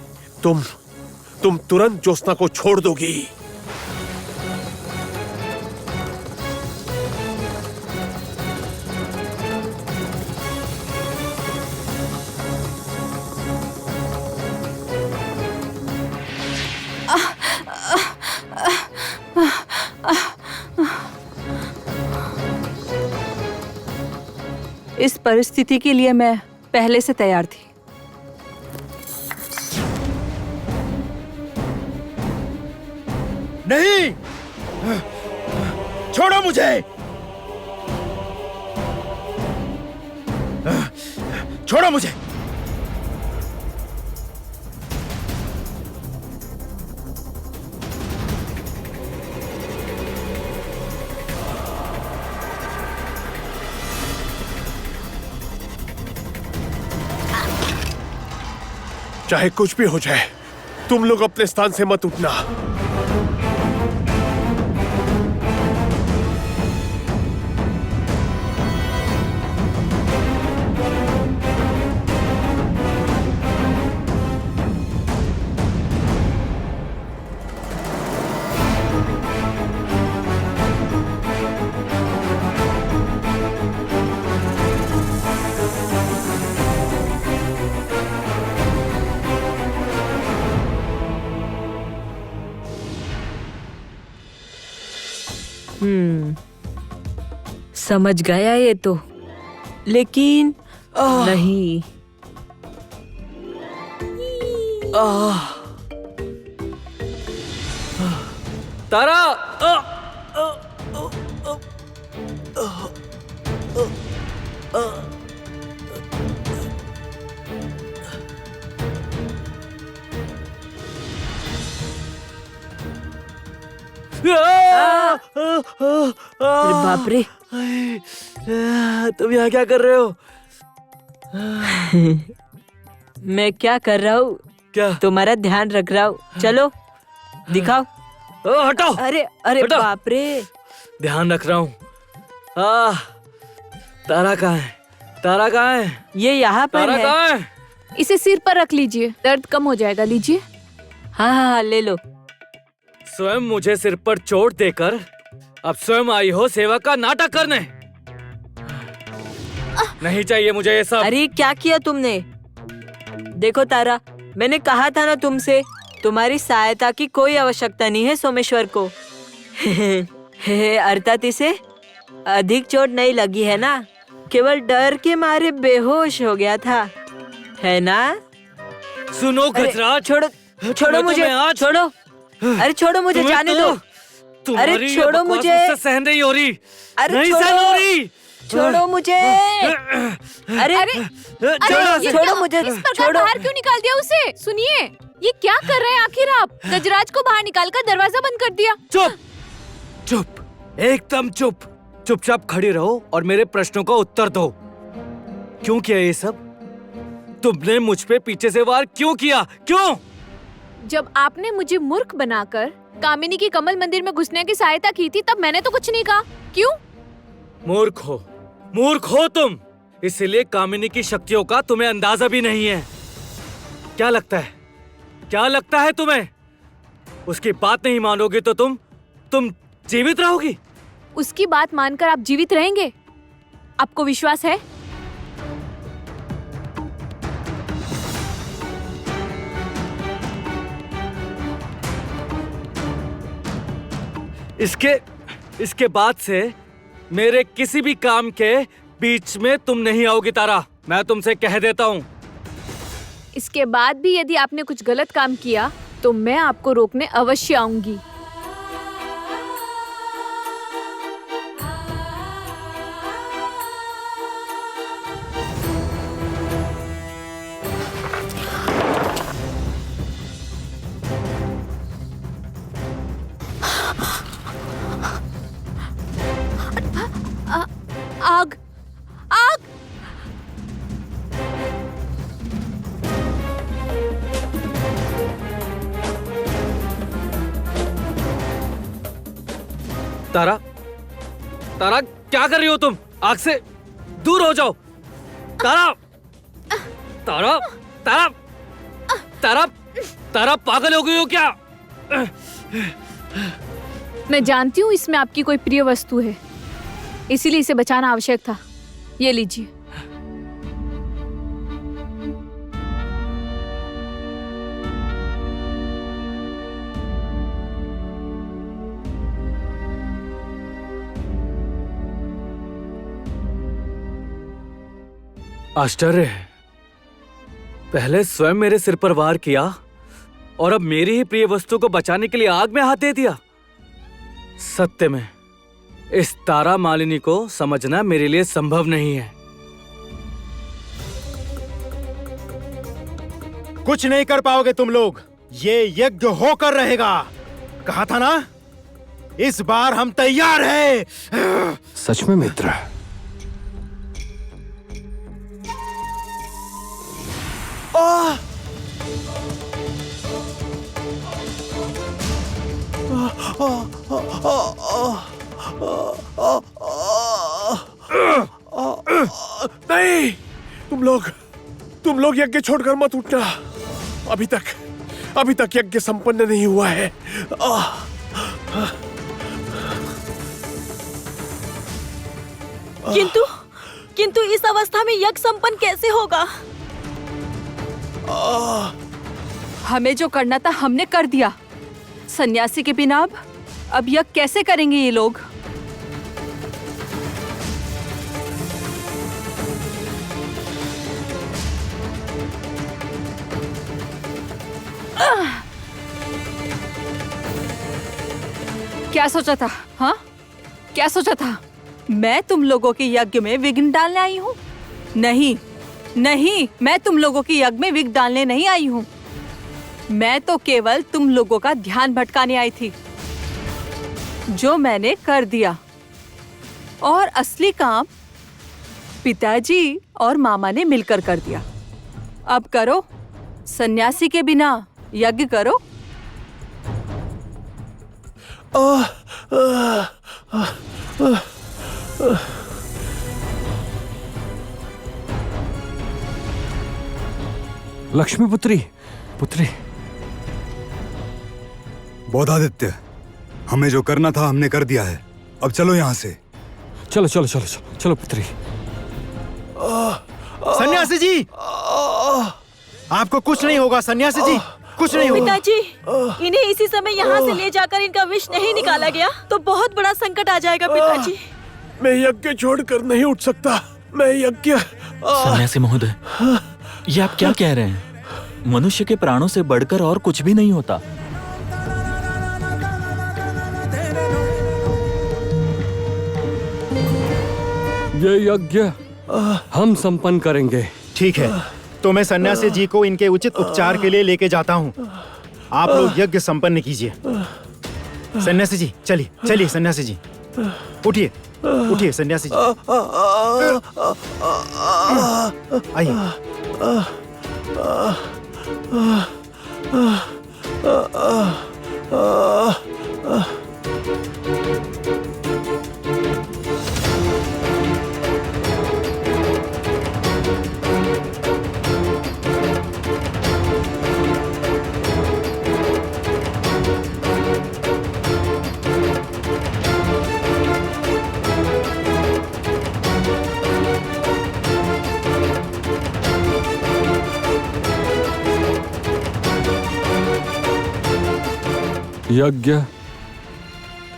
तुम तुरंत ज्योत्सना को छोड़ दोगी। इस परिस्थिति के लिए मैं पहले से तैयार थी। नहीं, छोड़ो मुझे। छोड़ो मुझे। चाहे कुछ भी हो जाए, तुम लोग अपने स्थान से मत उठना। समझ गया ये तो, लेकिन नहीं। तारा! अरे बाप रे, तुम यहाँ क्या कर रहे हो? मैं क्या कर रहा हूँ क्या? तुम्हारा ध्यान रख रहा हूँ, चलो दिखाओ। हटाओ। अरे अरे हटाओ। बाप रे। ध्यान रख रहा हूँ। तारा कहाँ है? तारा कहाँ है? ये यहाँ पर तारा है। कहाँ है? इसे सिर पर रख लीजिए, दर्द कम हो जाएगा। लीजिए। हाँ हाँ हाँ, ले लो। स्वयं मुझे सिर पर चोट देकर अब स्वयं आई हो सेवा का नाटक करने। नहीं चाहिए मुझे ये सब। अरे क्या किया तुमने? देखो तारा, मैंने कहा था ना तुमसे, तुम्हारी सहायता की कोई आवश्यकता नहीं है सोमेश्वर को। अर्थात इसे अधिक चोट नहीं लगी है ना, केवल डर के मारे बेहोश हो गया था, है ना? सुनो अरे, गजराज, छोड़ो छोड़ो मुझे, छोड़ो। अरे छोड़ो मुझे, जाने दो। अरे छोड़ो मुझे, सहन नहीं हो रही। अरे नहीं सहन हो रही। छोड़ो मुझे। अरे छोड़ो मुझे, इस प्रकार छोड़ो। बाहर क्यों निकाल दिया उसे? सुनिए, ये क्या कर रहे हैं आखिर आप? गजराज को बाहर निकालकर दरवाजा बंद कर दिया। चुप चुप, एकदम चुप। चुपचाप खड़ी रहो और मेरे प्रश्नों का उत्तर दो। क्यों किया ये सब? तुमने मुझ पे पीछे से वार क्यों किया? क्यों? जब आपने मुझे मूर्ख बनाकर कामिनी की कमल मंदिर में घुसने की सहायता की थी, तब मैंने तो कुछ नहीं कहा। क्यों? मूर्ख हो तुम। इसलिए कामिनी की शक्तियों का तुम्हें अंदाजा भी नहीं है। क्या लगता है तुम्हें? उसकी बात नहीं मानोगी तो तुम जीवित रहोगी? उसकी बात मानकर आप जीवित रहेंगे? आपको विश्वास है? इसके बाद से मेरे किसी भी काम के बीच में तुम नहीं आओगी तारा, मैं तुमसे कह देता हूँ। इसके बाद भी यदि आपने कुछ गलत काम किया तो मैं आपको रोकने अवश्य आऊंगी। आग, आग! तारा क्या कर रही हो तुम? आग से दूर हो जाओ। तारा पागल हो गई हो क्या? मैं जानती हूँ इसमें आपकी कोई प्रिय वस्तु है, इसीलिए इसे बचाना आवश्यक था। ये लीजिए। आश्चर्य है, पहले स्वयं मेरे सिर पर वार किया और अब मेरी ही प्रिय वस्तु को बचाने के लिए आग में हाथ दे दिया। सत्य में इस तारा मालिनी को समझना मेरे लिए संभव नहीं है। कुछ नहीं कर पाओगे तुम लोग, ये यज्ञ होकर रहेगा। कहा था ना, इस बार हम तैयार हैं। सच में मित्र? नहीं, तुम लोग यज्ञ छोड़कर मत उठना। अभी तक यज्ञ संपन्न नहीं हुआ है। किंतु इस अवस्था में यज्ञ संपन्न कैसे होगा? हमें जो करना था हमने कर दिया। सन्यासी के बिना अब यज्ञ कैसे करेंगे ये लोग? क्या सोचा था? हाँ, क्या सोचा था? मैं तुम लोगों के यज्ञ में विघ्न डालने आई हूँ? नहीं, मैं तुम लोगों के यज्ञ में विघ्न डालने नहीं आई हूँ। मैं तो केवल तुम लोगों का ध्यान भटकाने आई थी, जो मैंने कर दिया। और असली काम पिताजी और मामा ने मिलकर कर दिया। अब करो, सन्यासी के बिना यज्ञ करो? लक्ष्मी पुत्री, पुत्री। बोधादित्य, हमें जो करना था हमने कर दिया है, अब चलो यहाँ से। चलो चलो चलो चलो चलो पुत्री। सन्यासी जी, आपको कुछ नहीं होगा। सन्यासी जी, कुछ नहीं होगा। पिताजी, इन्हें इसी समय यहाँ से ले जाकर इनका विष नहीं निकाला गया तो बहुत बड़ा संकट आ जाएगा पिताजी। मैं यज्ञ छोड़कर नहीं उठ सकता। मैं यज्ञ सन्यासी महोदय, ये आप क्या कह रहे हैं? मनुष्य के प्राणों से बढ़कर और कुछ भी नहीं होता। ये यज्ञ हम संपन्न करेंगे। ठीक है, तो मैं सन्यासी जी को इनके उचित उपचार के लिए लेके जाता हूँ। आप लोग यज्ञ संपन्न कीजिए। सन्यासी जी, चलिए चलिए। सन्यासी जी, उठिए उठिए। सन्यासी जी, आइए।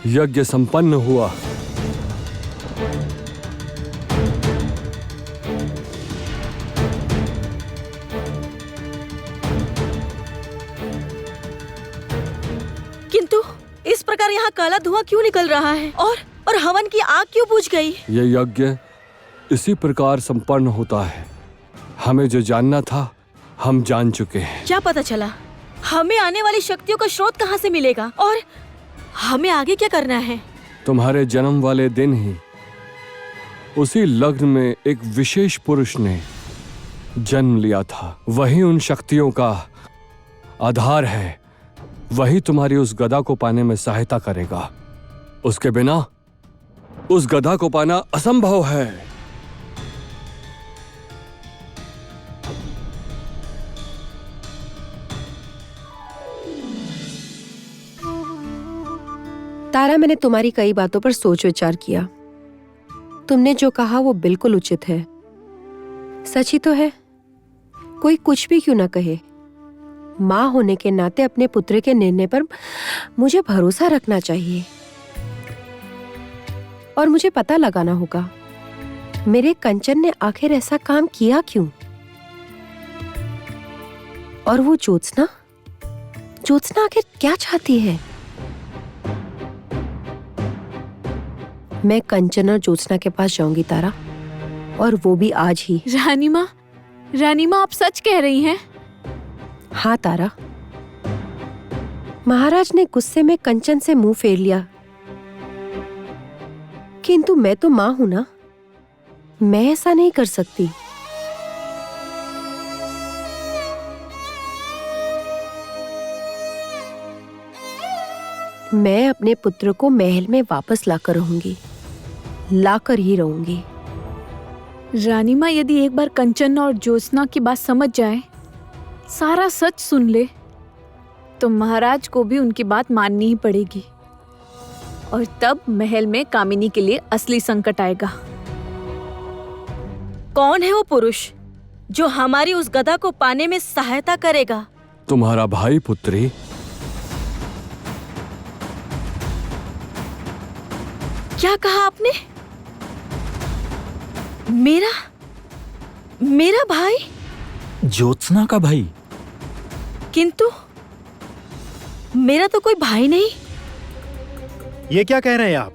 यज्ञ संपन्न हुआ। किंतु इस प्रकार यहाँ काला धुआं क्यों निकल रहा है और हवन की आग क्यों बुझ गई? ये यज्ञ इसी प्रकार संपन्न होता है। हमें जो जानना था हम जान चुके हैं। क्या पता चला? हमें आने वाली शक्तियों का स्रोत कहाँ से मिलेगा और हमें आगे क्या करना है? तुम्हारे जन्म वाले दिन ही उसी लग्न में एक विशेष पुरुष ने जन्म लिया था। वही उन शक्तियों का आधार है। वही तुम्हारी उस गदा को पाने में सहायता करेगा। उसके बिना उस गदा को पाना असंभव है। तारा, मैंने तुम्हारी कई बातों पर सोच विचार किया। तुमने जो कहा वो बिल्कुल उचित है। सच ही तो है। कोई कुछ भी क्यों ना कहे, माँ होने के नाते अपने पुत्र के निर्णय पर मुझे भरोसा रखना चाहिए और मुझे पता लगाना होगा मेरे कंचन ने आखिर ऐसा काम किया क्यों। और वो ज्योत्सना आखिर क्या चाहती है। मैं कंचन और ज्योत्सना के पास जाऊंगी तारा, और वो भी आज ही। रानी माँ, आप सच कह रही हैं? हाँ तारा, महाराज ने गुस्से में कंचन से मुंह फेर लिया, किंतु मैं तो माँ हूं ना, मैं ऐसा नहीं कर सकती। मैं अपने पुत्र को महल में वापस लाकर रहूंगी, लाकर ही रहूंगी। रानी माँ, यदि एक बार कंचन और ज्योत्सना की बात समझ जाए, सारा सच सुन ले, तो महाराज को भी उनकी बात माननी ही पड़ेगी। और तब महल में कामिनी के लिए असली संकट आएगा। कौन है वो पुरुष जो हमारी उस गदा को पाने में सहायता करेगा? तुम्हारा भाई पुत्री। क्या कहा आपने? मेरा भाई? ज्योत्सना का भाई? किंतु मेरा तो कोई भाई नहीं। ये क्या कह रहे हैं आप?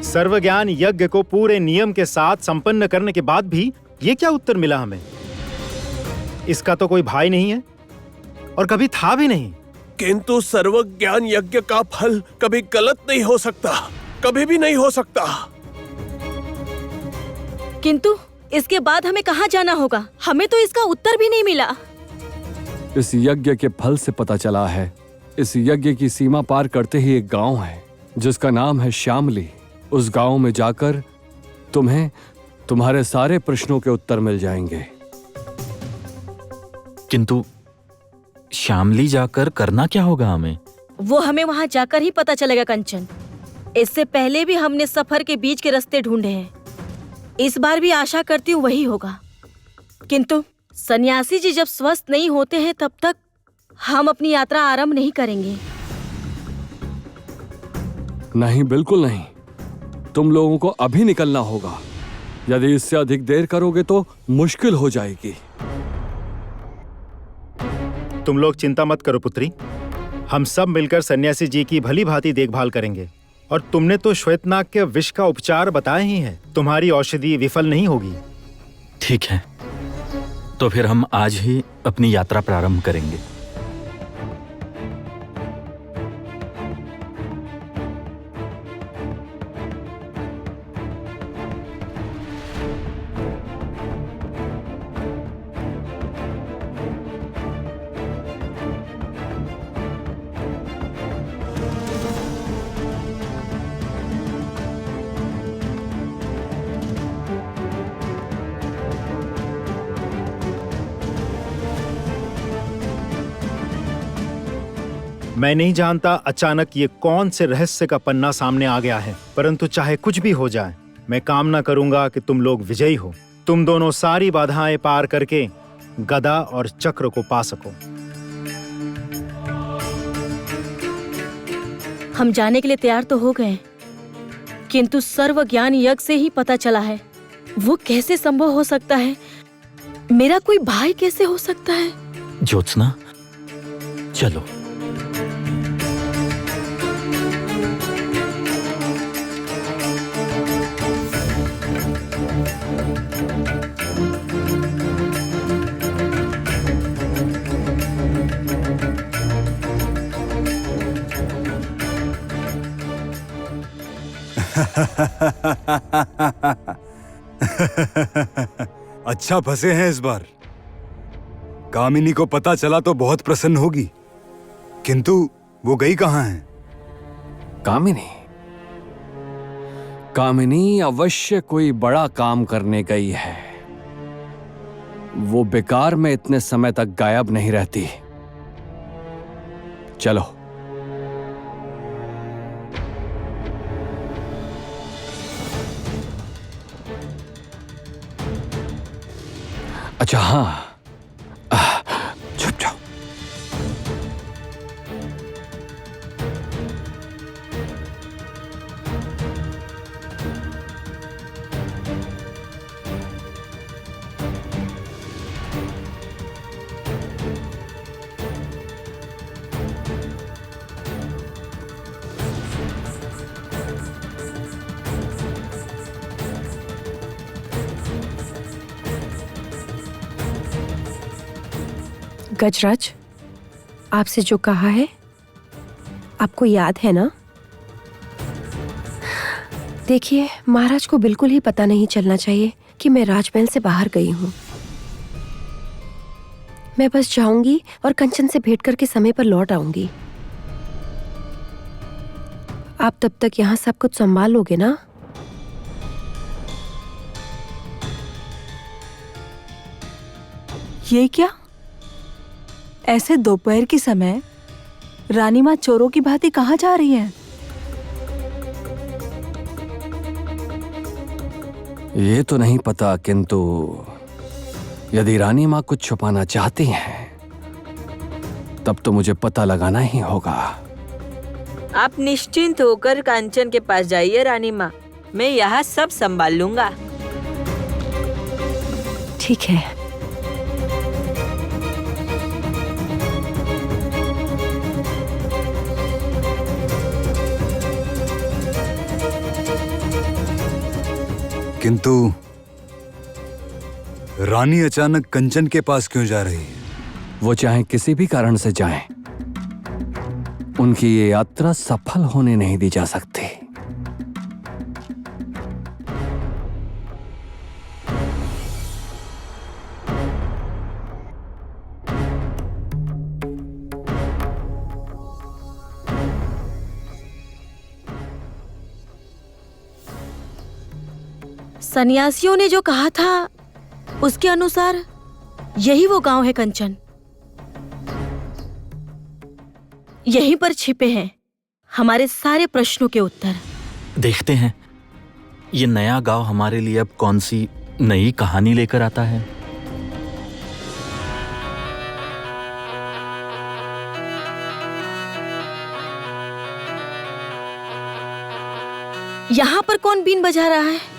सर्वज्ञान यज्ञ को पूरे नियम के साथ संपन्न करने के बाद भी ये क्या उत्तर मिला हमें? इसका तो कोई भाई नहीं है और कभी था भी नहीं। किंतु सर्वज्ञान यज्ञ का फल कभी गलत नहीं हो सकता, कभी भी नहीं हो सकता। किंतु इसके बाद हमें कहाँ जाना होगा? हमें तो इसका उत्तर भी नहीं मिला। इस यज्ञ के फल से पता चला है, इस यज्ञ की सीमा पार करते ही एक गांव है जिसका नाम है श्यामली। उस गांव में जाकर तुम्हें तुम्हारे सारे प्रश्नों के उत्तर मिल जाएंगे। किंतु श्यामली जाकर करना क्या होगा हमें? वो हमें वहाँ जाकर ही पता चलेगा कंचन। इससे पहले भी हमने सफर के बीच के रास्ते ढूंढे हैं। इस बार भी आशा करती हूँ वही होगा। किंतु सन्यासी जी जब स्वस्थ नहीं होते हैं तब तक हम अपनी यात्रा आरंभ नहीं करेंगे। नहीं, बिल्कुल नहीं। तुम लोगों को अभी निकलना होगा। यदि इससे अधिक देर करोगे तो मुश्किल हो जाएगी। तुम लोग चिंता मत करो पुत्री, हम सब मिलकर सन्यासी जी की भली भांति देखभाल करेंगे। और तुमने तो श्वेतनाग के विष का उपचार बताया ही है, तुम्हारी औषधि विफल नहीं होगी। ठीक है, तो फिर हम आज ही अपनी यात्रा प्रारंभ करेंगे। मैं नहीं जानता अचानक ये कौन से रहस्य का पन्ना सामने आ गया है, परंतु चाहे कुछ भी हो जाए, मैं कामना करूंगा कि तुम लोग विजयी हो। तुम दोनों सारी बाधाएं पार करके गदा और चक्र को पा सको। हम जाने के लिए तैयार तो हो गए, किंतु सर्व ज्ञान यज्ञ से ही पता चला है। वो कैसे संभव हो सकता है? मेरा कोई भाई कैसे हो सकता है? ज्योत्सना, चलो। अच्छा फंसे हैं इस बार। कामिनी को पता चला तो बहुत प्रसन्न होगी, किंतु वो गई कहाँ है? कामिनी? कामिनी अवश्य कोई बड़ा काम करने गई है। वो बेकार में इतने समय तक गायब नहीं रहती। चलो। अच्छा हाँ, छुप जाओ। गजराज, आपसे जो कहा है आपको याद है ना? देखिए, महाराज को बिल्कुल ही पता नहीं चलना चाहिए कि मैं राजमहल से बाहर गई हूँ। मैं बस जाऊंगी और कंचन से भेंट करके समय पर लौट आऊंगी। आप तब तक यहाँ सब कुछ संभाल लोगे ना? ये क्या? ऐसे दोपहर के समय रानी माँ चोरों की भांति कहाँ जा रही हैं? ये तो नहीं पता, किंतु यदि रानी माँ कुछ छुपाना चाहती हैं, तब तो मुझे पता लगाना ही होगा। आप निश्चिंत होकर कांचन के पास जाइए रानी माँ, मैं यहाँ सब संभाल लूंगा। ठीक है। किंतु रानी अचानक कंचन के पास क्यों जा रही है? वो चाहे किसी भी कारण से जाएं, उनकी ये यात्रा सफल होने नहीं दी जा सकती। सन्यासियों ने जो कहा था उसके अनुसार यही वो गांव है कंचन। यहीं पर छिपे हैं हमारे सारे प्रश्नों के उत्तर। देखते हैं ये नया गांव हमारे लिए अब कौन सी नई कहानी लेकर आता है। यहाँ पर कौन बीन बजा रहा है?